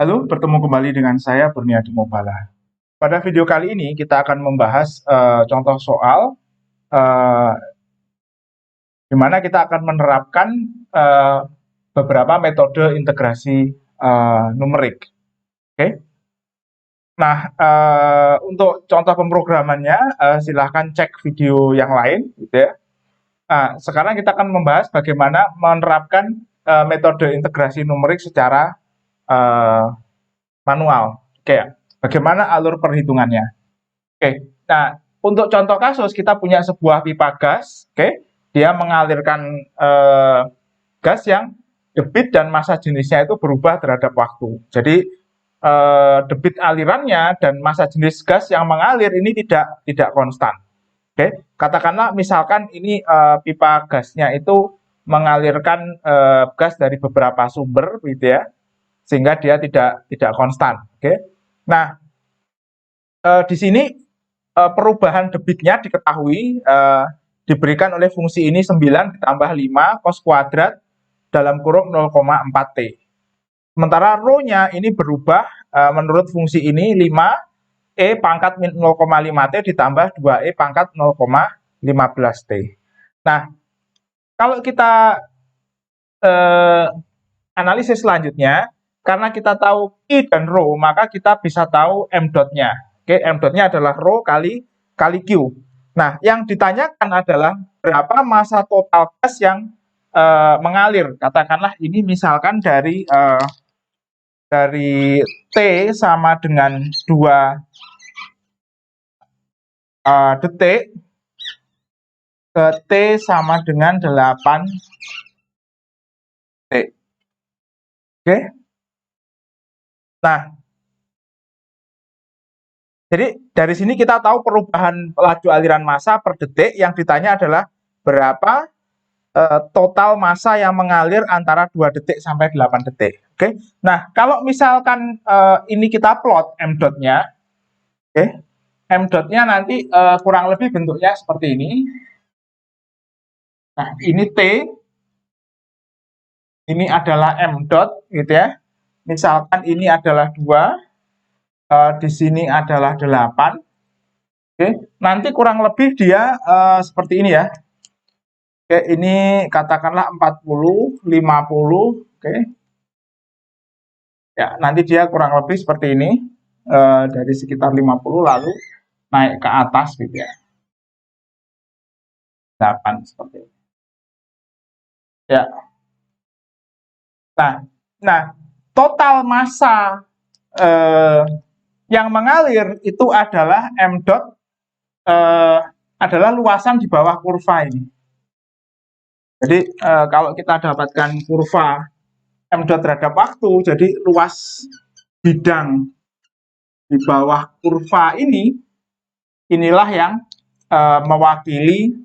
Halo, bertemu kembali dengan saya Kurniadi Mobala. Pada video kali ini kita akan membahas contoh soal eh, di mana kita akan menerapkan eh, beberapa metode integrasi numerik. Oke. Nah, untuk contoh pemrogramannya silahkan cek video yang lain, gitu ya. Nah, sekarang kita akan membahas bagaimana menerapkan metode integrasi numerik secara eh, manual. Oke, ya. Bagaimana alur perhitungannya? Oke, nah untuk contoh kasus kita punya sebuah pipa gas, oke, dia mengalirkan gas yang debit dan massa jenisnya itu berubah terhadap waktu. Jadi debit alirannya dan massa jenis gas yang mengalir ini tidak konstan. Oke, katakanlah misalkan ini pipa gasnya itu mengalirkan gas dari beberapa sumber, gitu ya, sehingga dia tidak konstan. Oke, nah di sini perubahan debitnya diketahui diberikan oleh fungsi ini 9 ditambah 5 cos kuadrat dalam kurung 0,4 T. Sementara rho-nya ini berubah menurut fungsi ini 5 E pangkat 0,5 T ditambah 2 E pangkat 0,15 T. Nah, kalau kita analisis selanjutnya, karena kita tahu I dan rho, maka kita bisa tahu M dot-nya. Oke, M dot-nya adalah rho kali Q. Nah, yang ditanyakan adalah berapa massa total gas yang mengalir. Katakanlah ini misalkan dari T sama dengan 2 detik ke T sama dengan 8 detik. Oke. Nah, jadi dari sini kita tahu perubahan laju aliran massa per detik. Yang ditanya adalah berapa total massa yang mengalir antara 2 detik sampai 8 detik. Oke. Nah, kalau misalkan ini kita plot M dot-nya, oke. M dot-nya nanti kurang lebih bentuknya seperti ini. Nah, ini T, ini adalah M dot, gitu ya. Misalkan ini adalah 2, di sini adalah 8. Oke. Nanti kurang lebih dia seperti ini ya. Oke, ini katakanlah 40, 50, oke. Ya, nanti dia kurang lebih seperti ini, dari sekitar 50 lalu naik ke atas gitu ya. 8 seperti ini. Ya. Nah, total massa yang mengalir itu adalah M dot adalah luasan di bawah kurva ini. Jadi kalau kita dapatkan kurva M dot terhadap waktu, jadi luas bidang di bawah kurva ini, inilah yang mewakili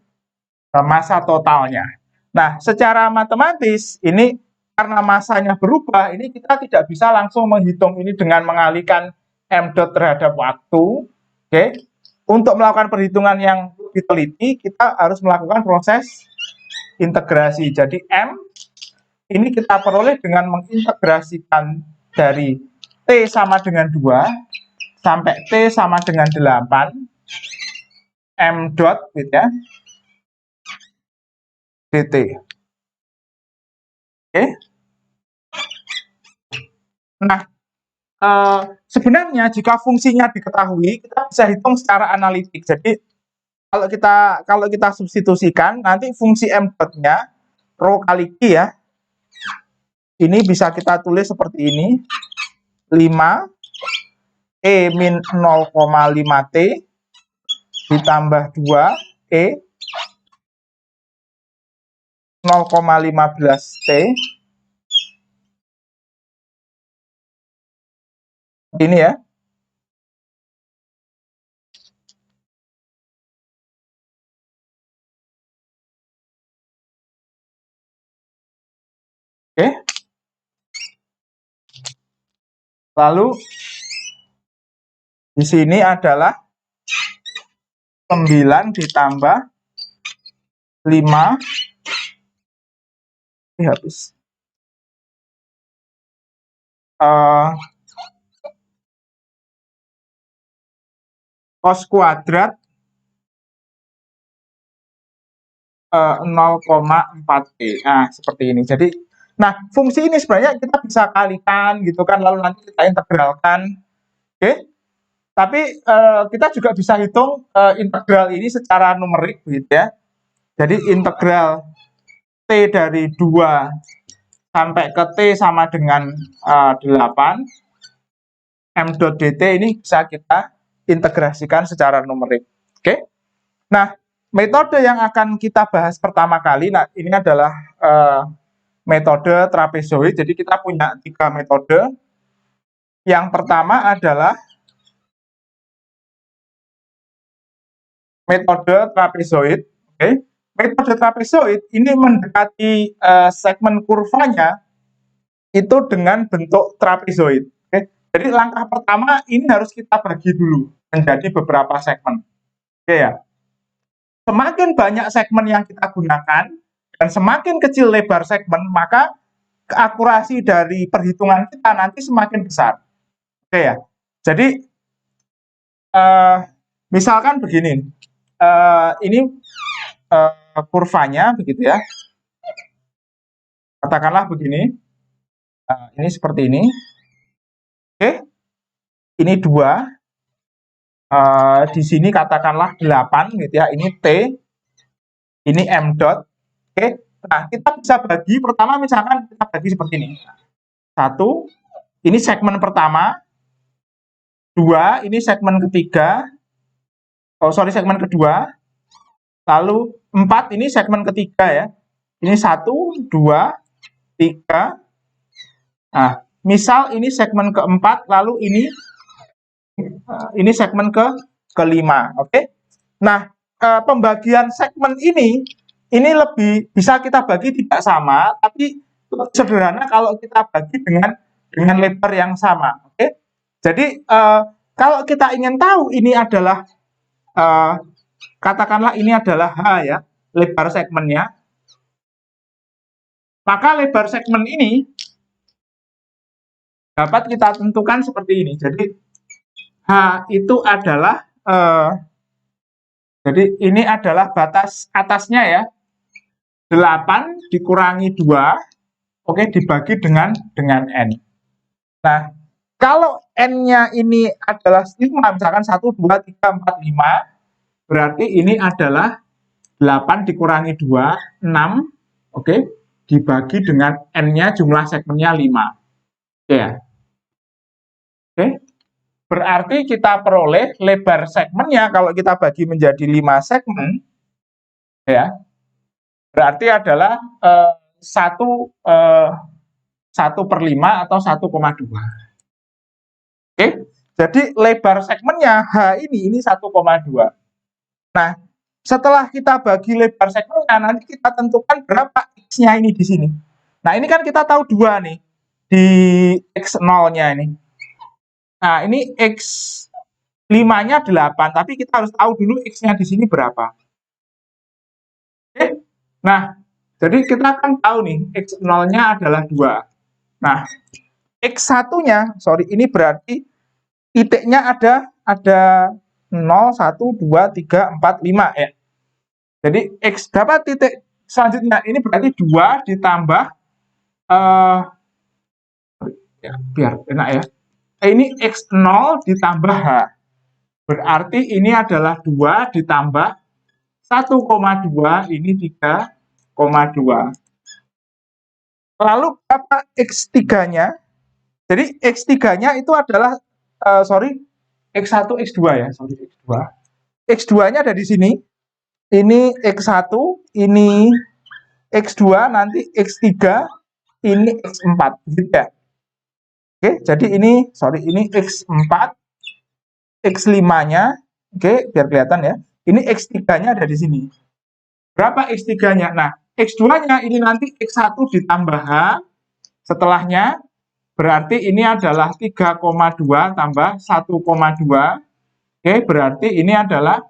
massa totalnya. Nah, secara matematis ini karena massanya berubah, ini kita tidak bisa langsung menghitung ini dengan mengalihkan M dot terhadap waktu. Oke, untuk melakukan perhitungan yang lebih teliti, kita harus melakukan proses integrasi. Jadi M ini kita peroleh dengan mengintegrasikan dari T sama dengan 2 sampai T sama dengan 8 M dot gitu ya, dt. Oke. Nah, sebenarnya jika fungsinya diketahui, kita bisa hitung secara analitik. Jadi kalau kita substitusikan, nanti fungsi M dot-nya rho kali Q ya. Ini bisa kita tulis seperti ini. 5 E min 0,5 T ditambah 2 E 0,15 T. Ini ya. Oke. Lalu di sini adalah 9 ditambah 5 habis. cos kuadrat 0,4P. Nah, seperti ini. Jadi, nah, fungsi ini sebenarnya kita bisa kalikan gitu kan, lalu nanti kita integralkan. Oke. Tapi kita juga bisa hitung integral ini secara numerik gitu ya. Jadi integral T dari 2 sampai ke T sama dengan 8 M dot dt ini bisa kita integrasikan secara numerik. Oke. Nah, metode yang akan kita bahas pertama kali, nah ini adalah metode trapezoid. Jadi kita punya 3 metode. Yang pertama adalah metode trapezoid. Oke. Metode trapezoid ini mendekati segmen kurvanya itu dengan bentuk trapezoid. Oke. Jadi langkah pertama ini harus kita bagi dulu menjadi beberapa segmen. Oke ya. Semakin banyak segmen yang kita gunakan dan semakin kecil lebar segmen, maka akurasi dari perhitungan kita nanti semakin besar. Oke ya. Jadi misalkan begini, ini kurvanya begitu ya. Katakanlah begini, ini seperti ini. Oke, ini 2. Di sini katakanlah 8 gitu ya. Ini T, ini M dot. Oke, nah kita bisa bagi pertama, misalkan kita bagi seperti ini. 1, ini segmen pertama. 2, ini segmen ketiga. Segmen kedua. Lalu 4, ini segmen ketiga ya. Ini 1, 2, 3. Nah, misal ini segmen keempat, lalu ini segmen kelima. Oke. Nah, pembagian segmen ini lebih bisa kita bagi tidak sama, tapi lebih sederhana kalau kita bagi dengan lebar yang sama. Oke. Jadi kalau kita ingin tahu ini adalah katakanlah ini adalah H ya, lebar segmennya, maka lebar segmen ini dapat kita tentukan seperti ini. Jadi H itu adalah jadi ini adalah batas atasnya ya, 8 dikurangi 2, oke, dibagi dengan N. Nah, kalau N-nya ini adalah 5, misalkan 1, 2, 3, 4, 5, berarti ini adalah 8 dikurangi 2, 6, oke, dibagi dengan N-nya, jumlah segmennya 5. Oke ya. Oke. Berarti kita peroleh lebar segmennya kalau kita bagi menjadi 5 segmen, ya, berarti adalah 1/5 atau 1,2. Oke, jadi lebar segmennya H ini 1,2. Nah, setelah kita bagi lebar segmennya, nanti kita tentukan berapa X-nya ini di sini. Nah, ini kan kita tahu 2 nih, di X0-nya ini. Nah, ini X5-nya 8, tapi kita harus tahu dulu X-nya di sini berapa. Oke. Nah, jadi kita akan tahu nih, X0-nya adalah 2. Nah, X1-nya, ini berarti titiknya ada 0, 1, 2, 3, 4, 5 ya. Jadi X dapat titik selanjutnya, ini berarti 2 ditambah, ya, biar enak ya. Ini X0 ditambah H. Berarti ini adalah 2 ditambah 1,2, ini 3,2. Lalu berapa X3-nya? Jadi X3-nya itu adalah, X1, X2 ya, X2. X2-nya ada di sini. Ini X1, ini X2, nanti X3, ini X4, gitu ya. Oke, jadi ini X4, X5-nya, oke, biar kelihatan ya. Ini X3-nya ada di sini. Berapa X3-nya? Nah, X2-nya ini nanti X1 ditambah H, setelahnya, berarti ini adalah 3,2 tambah 1,2, oke, berarti ini adalah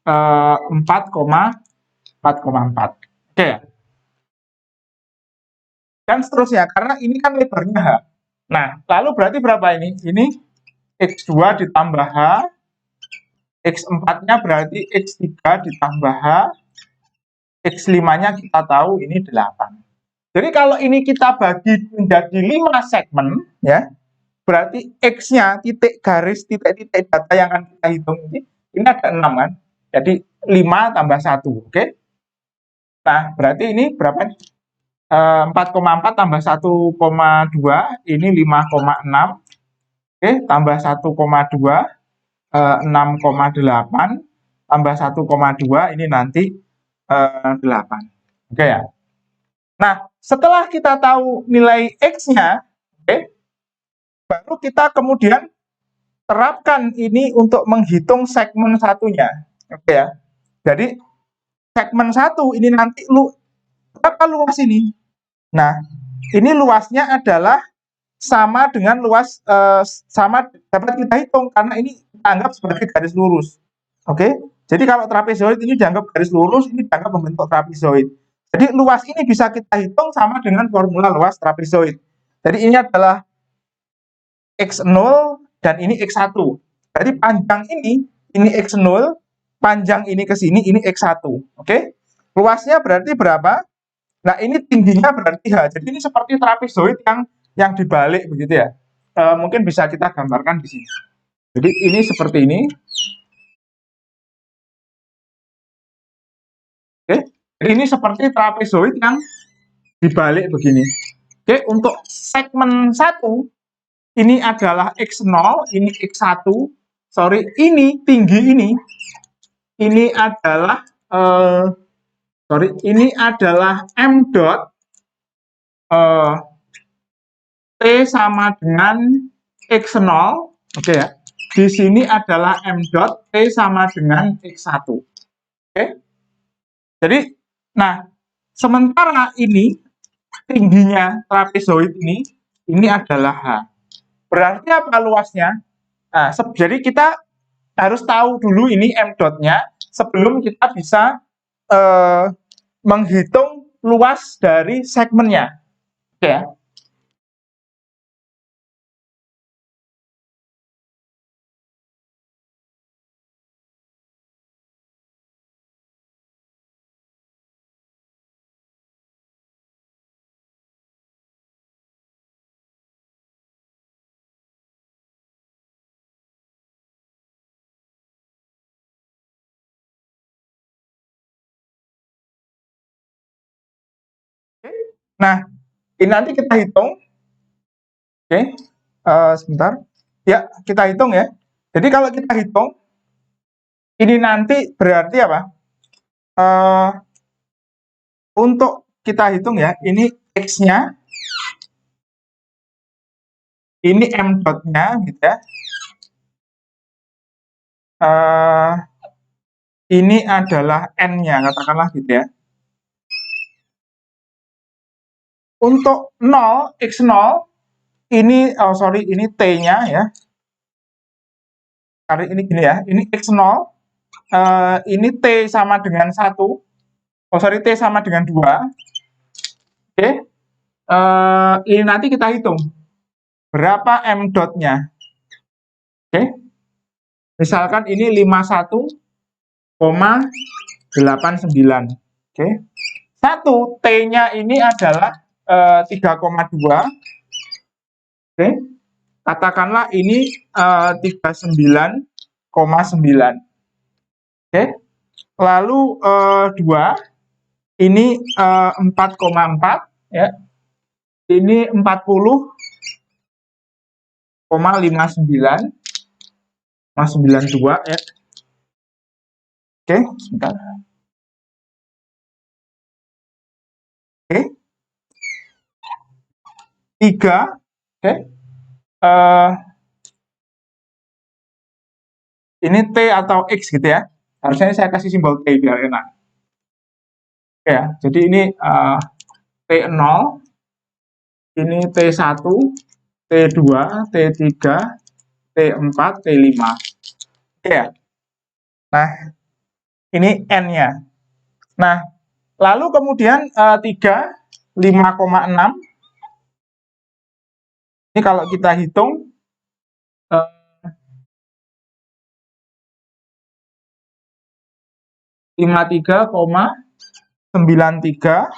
4,4. Oke ya. Dan seterusnya, karena ini kan lebarnya H. Nah, lalu berarti berapa ini? Ini X2 ditambah H, X4-nya berarti X3 ditambah H, X5-nya kita tahu ini 8. Jadi kalau ini kita bagi menjadi 5 segmen, ya, berarti X-nya, titik garis, titik-titik data yang akan kita hitung ini ada 6 kan? Jadi 5 tambah 1, oke? Nah, berarti ini berapa? 4,4 tambah 1,2, ini 5,6, oke, tambah 1,2, 6,8, tambah 1,2, ini nanti 8. Oke ya? Nah, setelah kita tahu nilai X-nya, oke, baru kita kemudian terapkan ini untuk menghitung segmen satunya. Oke ya? Jadi, segmen 1 ini nanti berapa luas ini? Nah, ini luasnya adalah sama dengan luas sama dapat kita hitung karena ini kita anggap sebagai garis lurus. Oke? Jadi kalau trapezoid ini dianggap garis lurus, ini dianggap membentuk trapezoid. Jadi luas ini bisa kita hitung sama dengan formula luas trapezoid. Jadi ini adalah X0 dan ini X1. Jadi panjang ini X0, panjang ini ke sini, ini X1. Oke? Luasnya berarti berapa? Nah, ini tingginya berarti H. Jadi ini seperti trapezoid yang dibalik begitu ya. Mungkin bisa kita gambarkan di sini. Jadi ini seperti ini. Oke. Jadi ini seperti trapezoid yang dibalik begini. Oke, untuk segmen 1 ini adalah X0, ini X1. Sorry, ini tinggi ini adalah ini adalah M dot T sama dengan X0, oke ya. Di sini adalah M dot T sama dengan X1. Oke. Jadi, nah, sementara ini tingginya trapezoid ini adalah H. Berarti apa luasnya? Nah, jadi kita harus tahu dulu ini M dot-nya sebelum kita bisa menghitung luas dari segmennya. Oke ya. Nah, ini nanti kita hitung. Oke, sebentar. Ya, kita hitung ya. Jadi kalau kita hitung, ini nanti berarti apa? Untuk kita hitung ya, ini X-nya, ini M dot-nya gitu ya. Ini adalah N-nya, katakanlah gitu ya. Untuk 0, X0, ini, ini T-nya ya. Karena ini gini ya, ini X0, ini T sama dengan 1, T sama dengan 2. Oke, ini nanti kita hitung berapa M dot-nya. Oke, misalkan ini 51,89. Oke, 1 T-nya ini adalah 3,2. Oke, katakanlah ini 39,9. Oke, lalu 2 ini 4,4 ya. Ini 40,59 ya. Oke, sebentar. Oke. 3, oke. Ini T atau X gitu ya. Harusnya saya kasih simbol T biar enak. Oke ya, jadi ini T0, ini T1, T2, T3, T4, T5. Oke ya. Nah, ini N-nya. Nah, lalu kemudian 3, 5,6. Ini kalau kita hitung 53,93,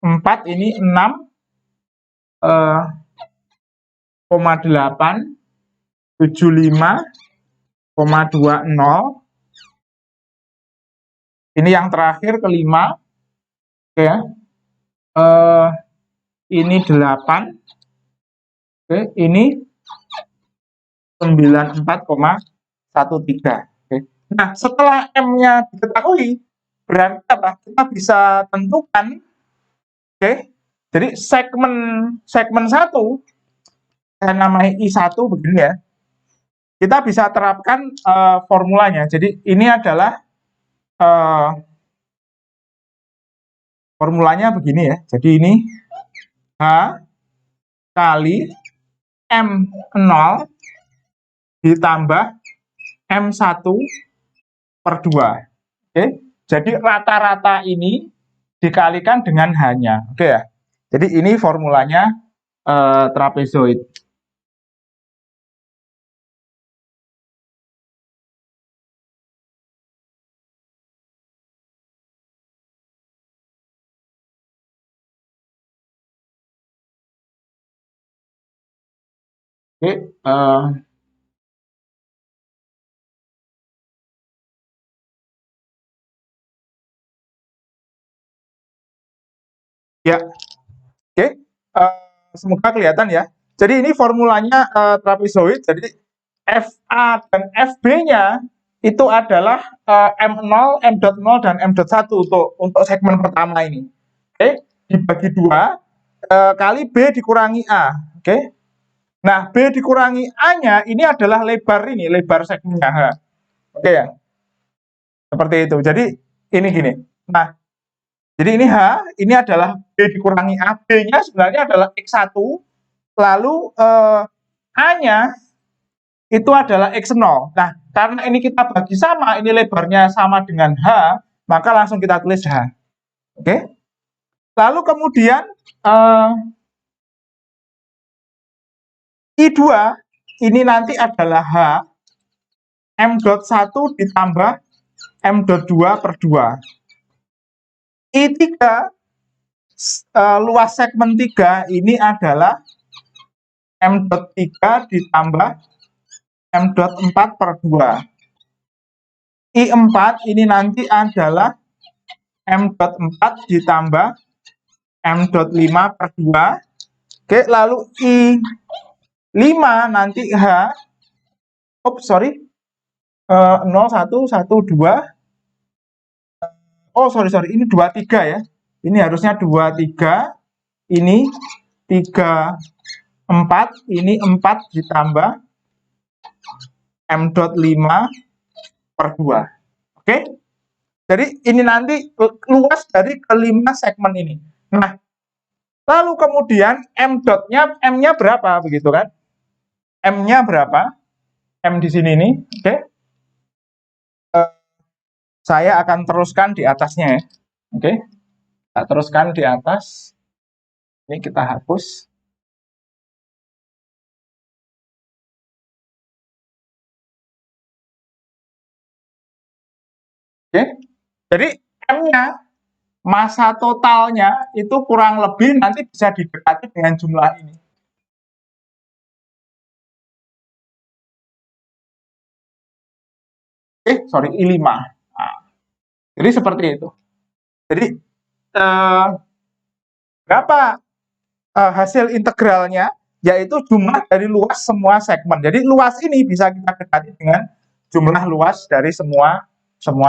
4 ini 6,8, 75,20. Ini yang terakhir kelima, oke ya. Ini 8, oke, ini 94,13. Oke. Nah, setelah M-nya diketahui, berarti apa? Kita bisa tentukan, oke. Jadi segmen 1, saya namai I1 begini ya. Kita bisa terapkan formulanya. Jadi ini adalah formulanya begini ya. Jadi ini H kali M0 ditambah M1 per 2. Oke. Jadi rata-rata ini dikalikan dengan H-nya. Oke ya. Jadi ini formulanya trapezoid. Oke, ya, oke. Semoga kelihatan ya. Jadi ini formulanya trapezoid. Jadi FA dan FB-nya itu adalah M0, M.0 dan M.1 untuk segmen pertama ini. Oke, dibagi 2 kali B dikurangi A. Oke. Nah, B dikurangi A-nya ini adalah lebar segmennya H. Oke ya. Seperti itu. Jadi ini gini. Nah, jadi ini H, ini adalah B dikurangi A. B-nya sebenarnya adalah X1, lalu A-nya itu adalah X0. Nah, karena ini kita bagi sama, ini lebarnya sama dengan H, maka langsung kita tulis H. Oke. Lalu kemudian I2 ini nanti adalah H M.1 ditambah M.2 per 2. I3 luas segmen 3 ini adalah M.3 ditambah M.4 per 2. I4 ini nanti adalah M.4 ditambah M.5 per 2. Oke, lalu I5 nanti H, 0, 1, 1, 2. Oh, sorry, ini 23 ya. Ini harusnya 23, ini 3, 4, ini 4 ditambah M.5 per 2. Oke? Jadi ini nanti luas dari kelima segmen ini. Nah, lalu kemudian M-nya berapa begitu kan? M-nya berapa? M di sini nih, oke? Saya akan teruskan di atasnya ya. Oke. Kita teruskan di atas. Ini kita hapus. Oke. Jadi M-nya, masa totalnya itu kurang lebih nanti bisa didekati dengan jumlah ini. I5. Nah, jadi seperti itu. Jadi berapa hasil integralnya? Yaitu jumlah dari luas semua segmen. Jadi luas ini bisa kita dekati dengan jumlah luas dari semua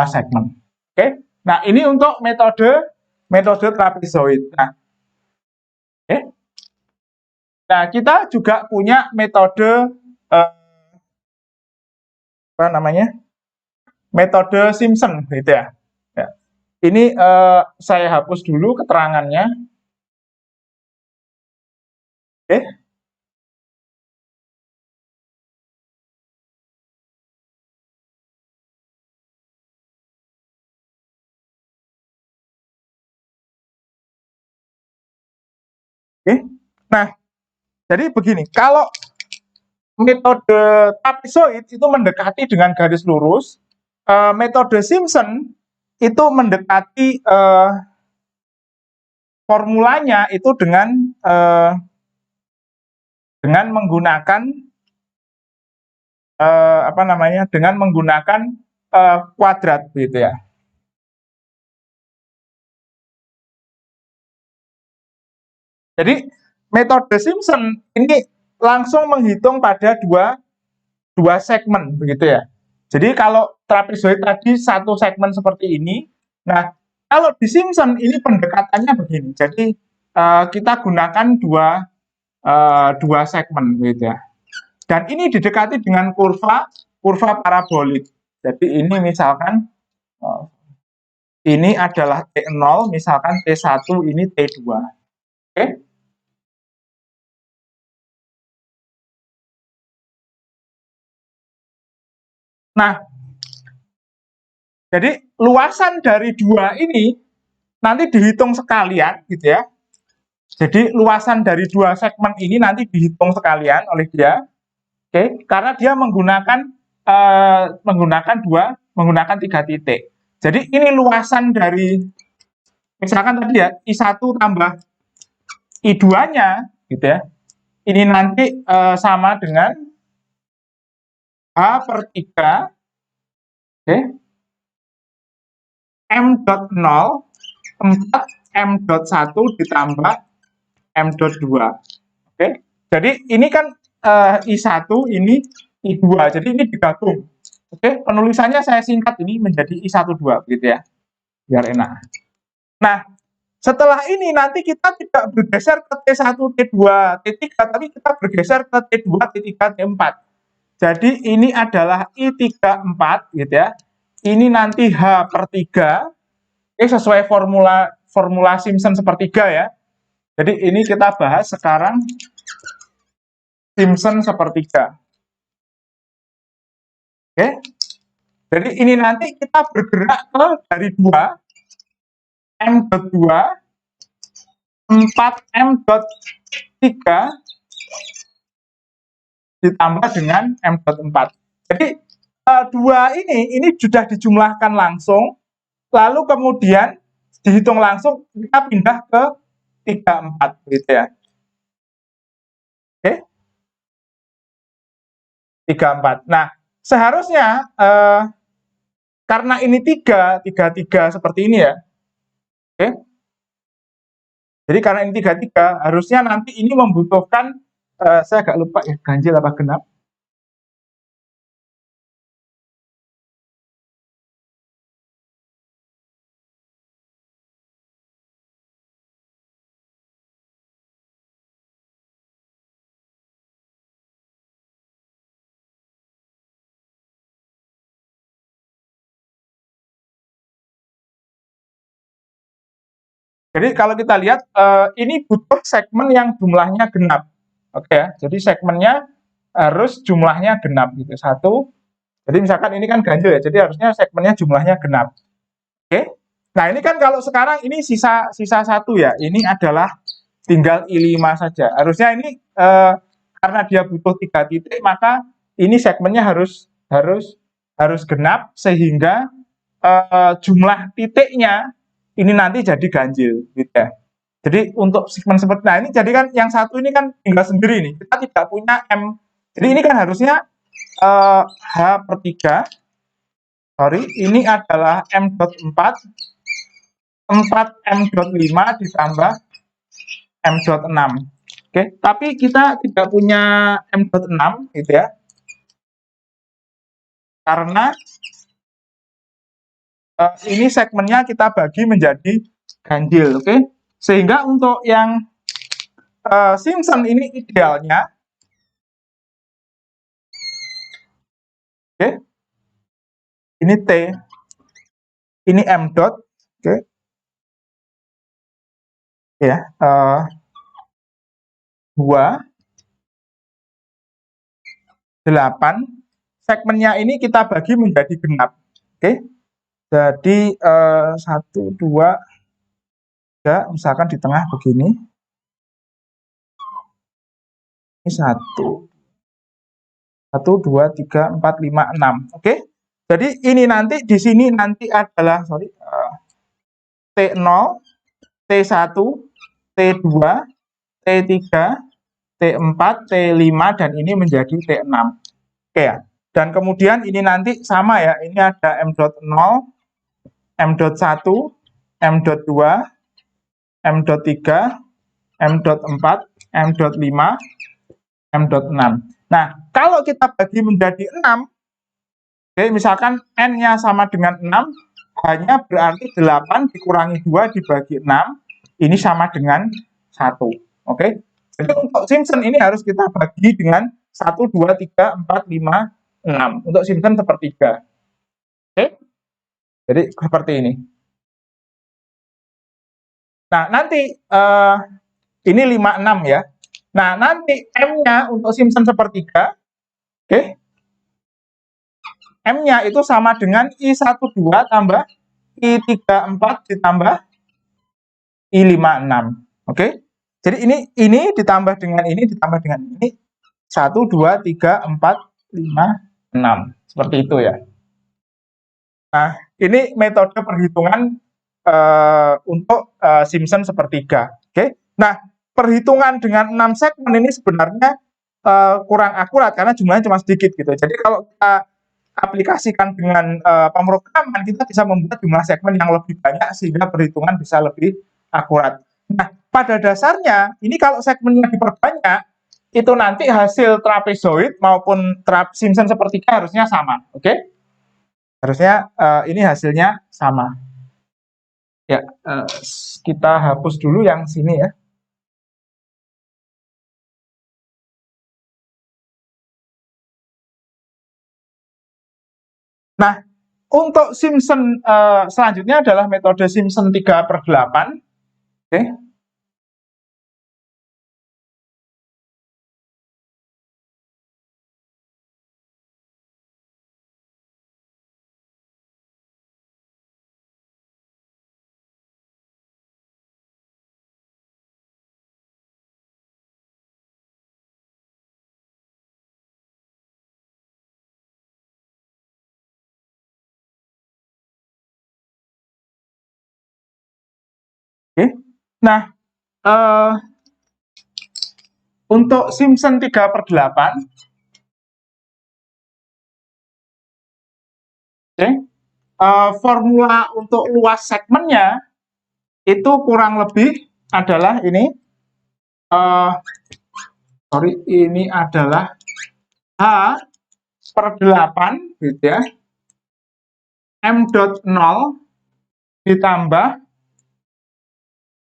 segmen. Oke. Nah, ini untuk metode trapezoid. Nah, oke. Nah, kita juga punya metode apa namanya? Metode Simpson gitu ya. Ya. Ini saya hapus dulu keterangannya. Oke. Oke. Nah, jadi begini, kalau metode trapezoid itu mendekati dengan garis lurus, metode Simpson itu mendekati formulanya itu dengan menggunakan apa namanya? Dengan menggunakan kuadrat gitu ya. Jadi metode Simpson ini langsung menghitung pada dua segmen begitu ya. Jadi kalau trapezoid tadi satu segmen seperti ini, nah kalau di Simpson ini pendekatannya begini. Jadi kita gunakan dua segmen gitu ya. Dan ini didekati dengan kurva parabolik. Jadi ini misalkan ini adalah T0, misalkan T1 ini T2. Oke? Nah, jadi luasan dari dua ini nanti dihitung sekalian gitu ya. Jadi luasan dari dua segmen ini nanti dihitung sekalian oleh dia. Oke, karena dia menggunakan 3 titik. Jadi ini luasan dari misalkan tadi ya I1 tambah I2-nya gitu ya. Ini nanti sama dengan H/3 oke, M.0 4 M.1 ditambah M.2. Oke. Jadi ini kan I1 ini I2. Jadi ini digabung. Oke, penulisannya saya singkat ini menjadi I12 gitu ya. Biar enak. Nah, setelah ini nanti kita tidak bergeser ke T1, T2, T3, tapi kita bergeser ke T2, T3, T4. Jadi ini adalah I34 gitu ya. Ini nanti H/3. Ini sesuai formula Simpson sepertiga ya. Jadi ini kita bahas sekarang Simpson sepertiga. Oke. Jadi ini nanti kita bergerak ke dari 2 M.2 4 M.3 ditambah dengan M.4. Jadi dua ini sudah dijumlahkan langsung, lalu kemudian dihitung langsung, kita pindah ke 34 gitu ya. Oke. 34. Nah, seharusnya karena ini 3 seperti ini ya. Oke. Jadi karena ini 33, harusnya nanti ini membutuhkan saya agak lupa ya, ganjil apa genap. Jadi kalau kita lihat ini butuh segmen yang jumlahnya genap. Oke ya. Jadi segmennya harus jumlahnya genap gitu. 1. Jadi misalkan ini kan ganjil ya. Jadi harusnya segmennya jumlahnya genap. Oke. Nah, ini kan kalau sekarang ini sisa 1 ya. Ini adalah tinggal I5 saja. Harusnya ini karena dia butuh 3 titik, maka ini segmennya harus genap sehingga jumlah titiknya ini nanti jadi ganjil gitu ya. Jadi untuk segmen seperti nah ini jadi kan yang satu ini kan tinggal sendiri nih. Kita tidak punya M. Jadi ini kan harusnya H/3. Sorry, ini adalah M.4 M.5 ditambah M.6. Oke, tapi kita tidak punya M.6 gitu ya. Karena ini segmennya kita bagi menjadi ganjil, oke? Sehingga untuk yang Simpson ini idealnya, oke? Ini T, ini M dot, oke? Ya, 2, 8. Segmennya ini kita bagi menjadi genap, oke? Jadi 1, 2, 3, misalkan di tengah begini. Ini 1, 2, 3, 4, 5, 6. Oke. Jadi ini nanti di sini nanti adalah T0, T1, T2, T3, T4, T5 dan ini menjadi T6. Oke ya. Dan kemudian ini nanti sama ya. Ini ada M.0, M.1, M.2, M.3, M.4, M.5, M.6. Nah, kalau kita bagi menjadi 6, oke, misalkan N-nya sama dengan 6, hanya berarti 8 dikurangi 2 dibagi 6, ini sama dengan 1. Oke, jadi untuk Simpson ini harus kita bagi dengan 1, 2, 3, 4, 5, 6. Untuk Simpson sepertiga. Oke, jadi seperti ini. Nah, nanti ini 5, 6 ya. Nah, nanti M-nya untuk Simpson sepertiga, oke, M-nya itu sama dengan I12 tambah I34 ditambah I56. Oke. Jadi ini ditambah dengan ini ditambah dengan ini 1 2 3 4 5 6. Seperti itu ya. Nah, ini metode perhitungan untuk Simpson sepertiga. Oke. Nah, perhitungan dengan 6 segmen ini sebenarnya kurang akurat karena jumlahnya cuma sedikit gitu. Jadi kalau kita aplikasikan dengan pemrograman, kita bisa membuat jumlah segmen yang lebih banyak sehingga perhitungan bisa lebih akurat. Nah, pada dasarnya ini kalau segmennya diperbanyak, itu nanti hasil trapezoid maupun Simpson sepertiga harusnya sama, oke? Harusnya ini hasilnya sama. Ya, kita hapus dulu yang sini ya. Nah, untuk Simpson selanjutnya adalah metode Simpson 3/8. Oke. Oke. Nah, untuk Simpson 3/8, oke, formula untuk luas segmennya itu kurang lebih adalah ini, ini adalah H/8 gitu ya, M.0 ditambah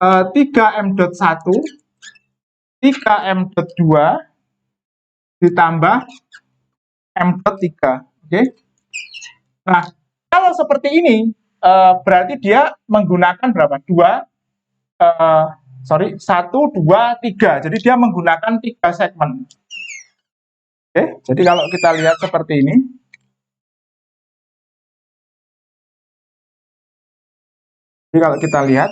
3M.1 3M.2 ditambah M.3. Oke. Nah, kalau seperti ini berarti dia menggunakan berapa? 1, 2, 3. Jadi dia menggunakan 3 segmen. Oke, jadi kalau kita lihat seperti ini. Jadi kalau kita lihat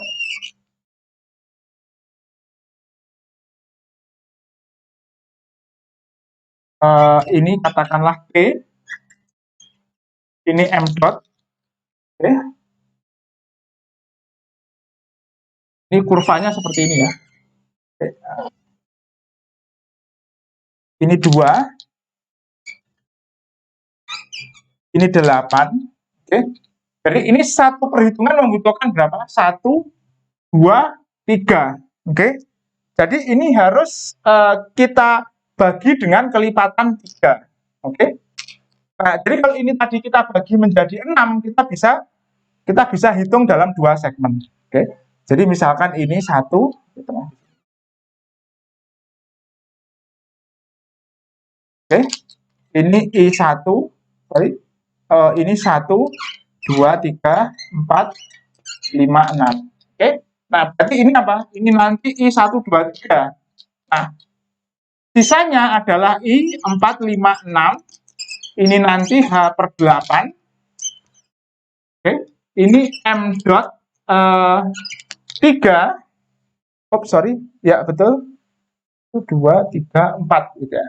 ini katakanlah P, ini M dot, oke. Ini kurvanya seperti ini ya. Oke. Ini 2, ini 8, oke. Jadi ini satu perhitungan membutuhkan berapa? 1, 2, 3, oke. Jadi ini harus kita bagi dengan kelipatan 3, oke. Nah, jadi kalau ini tadi kita bagi menjadi 6, kita bisa hitung dalam 2 segmen, oke. Jadi misalkan ini 1, oke. Ini I1, ini 1, 2, 3, 4, 5, 6, oke. Nah, berarti ini apa? Ini nanti I1, 2, 3. Nah, sisanya adalah I4, 5, 6. Ini nanti H/8. Oke. Ini M dot 3. Oh, sorry. Ya, betul. 2, 3, 4 gitu ya.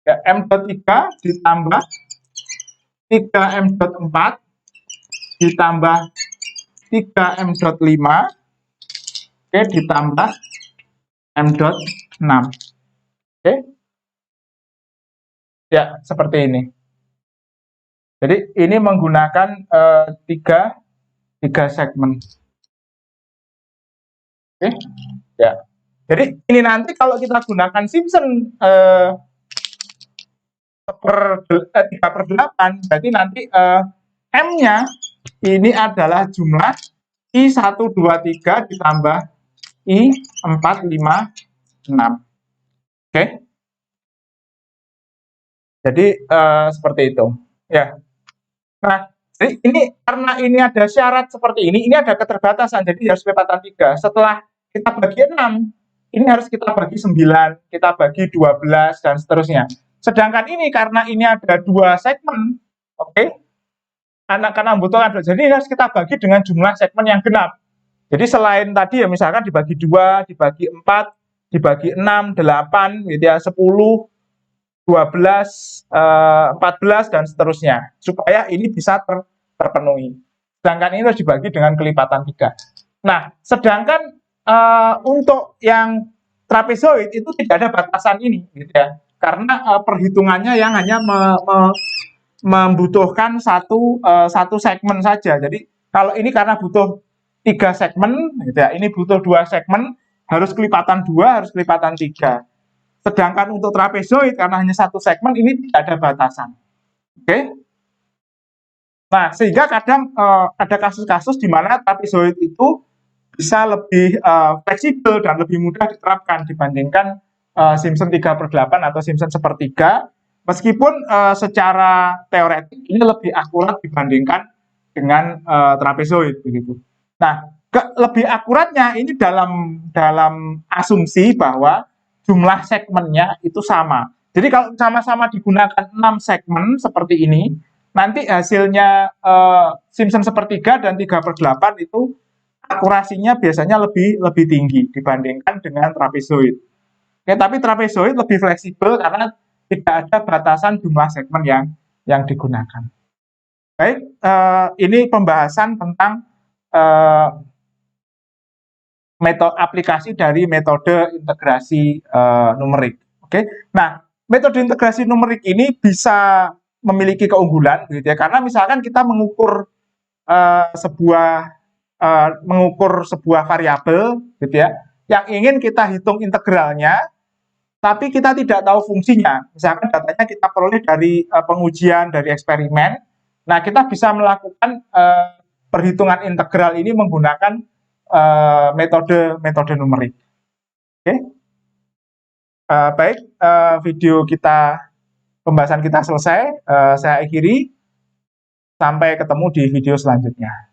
Ya, M dot 3 ditambah 3M.4 ditambah 3M.5, oke, ditambah M.6. Oke. Ya, seperti ini. Jadi ini menggunakan tiga segmen. Oke. Ya. Jadi ini nanti kalau kita gunakan Simpson 3/8, berarti nanti M-nya ini adalah jumlah I123 ditambah I456. Oke. Jadi seperti itu. Ya. Nah, jadi ini karena ini ada syarat seperti ini ada keterbatasan, jadi harus kelipatan 3. Setelah kita bagi 6, ini harus kita bagi 9, kita bagi 12, dan seterusnya. Sedangkan ini karena ini ada 2 segmen, oke, karena membutuhkan, jadi ini harus kita bagi dengan jumlah segmen yang genap. Jadi selain tadi ya misalkan dibagi 2, dibagi 4, dibagi 6, 8, gitu ya, 10, 12, 14, dan seterusnya, supaya ini bisa terpenuhi. Sedangkan ini harus dibagi dengan kelipatan 3. Nah, sedangkan untuk yang trapezoid itu tidak ada batasan ini, gitu ya, karena perhitungannya yang hanya membutuhkan satu segmen saja. Jadi kalau ini karena butuh 3 segmen, gitu ya, ini butuh 2 segmen, harus kelipatan 2, harus kelipatan 3. Sedangkan untuk trapezoid karena hanya 1 segmen ini tidak ada batasan. Oke. Nah, sehingga kadang ada kasus-kasus di mana trapezoid itu bisa lebih fleksibel dan lebih mudah diterapkan dibandingkan Simpson 3/8 atau Simpson 1/3, meskipun secara teoretik ini lebih akurat dibandingkan dengan trapezoid begitu. Nah, lebih akuratnya ini dalam asumsi bahwa jumlah segmennya itu sama. Jadi kalau sama-sama digunakan 6 segmen seperti ini, nanti hasilnya Simpson 1/3 dan 3/8 itu akurasinya biasanya lebih tinggi dibandingkan dengan trapezoid. Oke, tapi trapezoid lebih fleksibel karena tidak ada batasan jumlah segmen yang digunakan. Baik, ini pembahasan tentang metode aplikasi dari metode integrasi numerik. Oke. Nah, metode integrasi numerik ini bisa memiliki keunggulan gitu ya, karena misalkan kita mengukur sebuah variabel gitu ya, yang ingin kita hitung integralnya, tapi kita tidak tahu fungsinya. Misalkan datanya kita peroleh dari pengujian, dari eksperimen. Nah, kita bisa melakukan perhitungan integral ini menggunakan metode numerik. Oke. Baik, pembahasan kita selesai. Saya akhiri. Sampai ketemu di video selanjutnya.